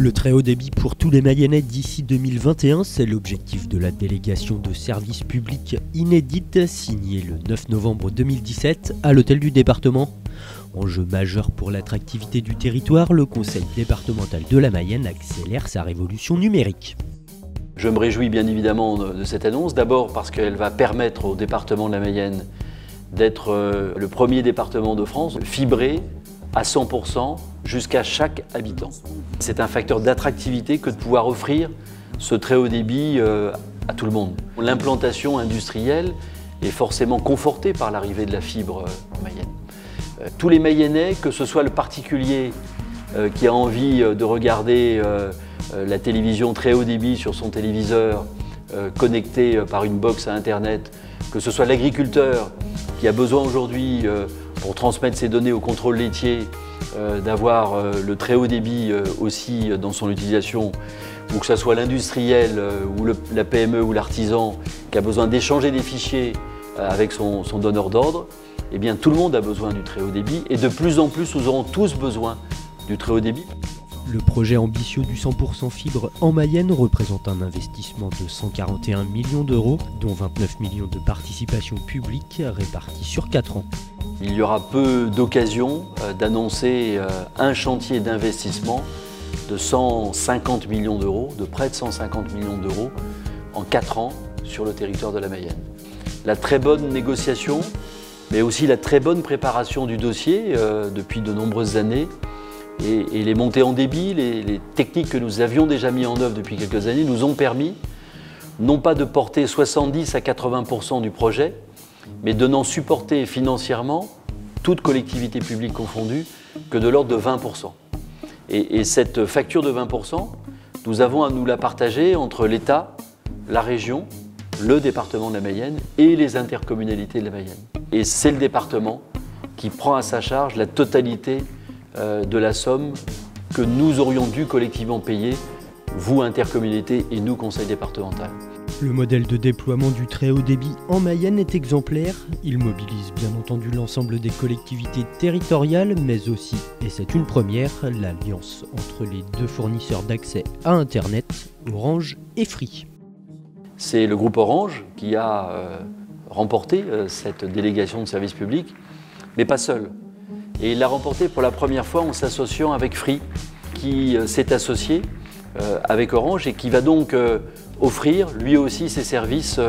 Le très haut débit pour tous les Mayennais d'ici 2021, c'est l'objectif de la délégation de services publics inédite signée le 9 novembre 2017 à l'hôtel du département. Enjeu majeur pour l'attractivité du territoire, le conseil départemental de la Mayenne accélère sa révolution numérique. Je me réjouis bien évidemment de cette annonce, d'abord parce qu'elle va permettre au département de la Mayenne d'être le premier département de France fibré à 100% jusqu'à chaque habitant. C'est un facteur d'attractivité que de pouvoir offrir ce très haut débit à tout le monde. L'implantation industrielle est forcément confortée par l'arrivée de la fibre en Mayenne. Tous les Mayennais, que ce soit le particulier qui a envie de regarder la télévision très haut débit sur son téléviseur connecté par une box à Internet, que ce soit l'agriculteur qui a besoin aujourd'hui pour transmettre ses données au contrôle laitier, d'avoir le très haut débit aussi dans son utilisation, ou que ce soit l'industriel ou la PME ou l'artisan qui a besoin d'échanger des fichiers avec son donneur d'ordre, eh bien tout le monde a besoin du très haut débit et de plus en plus nous aurons tous besoin du très haut débit. Le projet ambitieux du 100% fibre en Mayenne représente un investissement de 141 millions d'euros, dont 29 millions de participation publique répartis sur 4 ans. Il y aura peu d'occasions d'annoncer un chantier d'investissement de 150 millions d'euros, de près de 150 millions d'euros en 4 ans sur le territoire de la Mayenne. La très bonne négociation, mais aussi la très bonne préparation du dossier depuis de nombreuses années, et les montées en débit, les techniques que nous avions déjà mis en œuvre depuis quelques années nous ont permis non pas de porter 70 à 80% du projet, mais de n'en supporter financièrement, toute collectivité publique confondue, que de l'ordre de 20%. Et cette facture de 20%, nous avons à nous la partager entre l'État, la région, le département de la Mayenne et les intercommunalités de la Mayenne. Et c'est le département qui prend à sa charge la totalité de la somme que nous aurions dû collectivement payer, vous intercommunalités et nous conseil départemental. Le modèle de déploiement du très haut débit en Mayenne est exemplaire. Il mobilise bien entendu l'ensemble des collectivités territoriales, mais aussi, et c'est une première, l'alliance entre les deux fournisseurs d'accès à Internet, Orange et Free. C'est le groupe Orange qui a remporté cette délégation de service public, mais pas seul. Et il l'a remporté pour la première fois en s'associant avec Free, qui s'est associé avec Orange et qui va donc offrir lui aussi ses services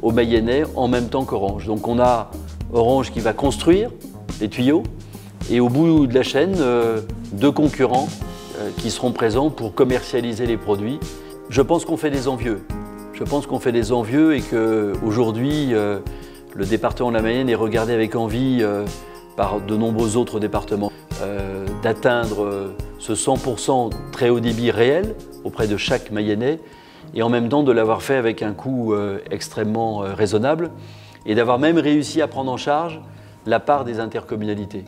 aux Mayennais en même temps qu'Orange. Donc on a Orange qui va construire les tuyaux et au bout de la chaîne, deux concurrents qui seront présents pour commercialiser les produits. Je pense qu'on fait des envieux. Je pense qu'on fait des envieux et qu'aujourd'hui, le département de la Mayenne est regardé avec envie par de nombreux autres départements, d'atteindre ce 100% très haut débit réel auprès de chaque Mayennais et en même temps de l'avoir fait avec un coût extrêmement raisonnable et d'avoir même réussi à prendre en charge la part des intercommunalités.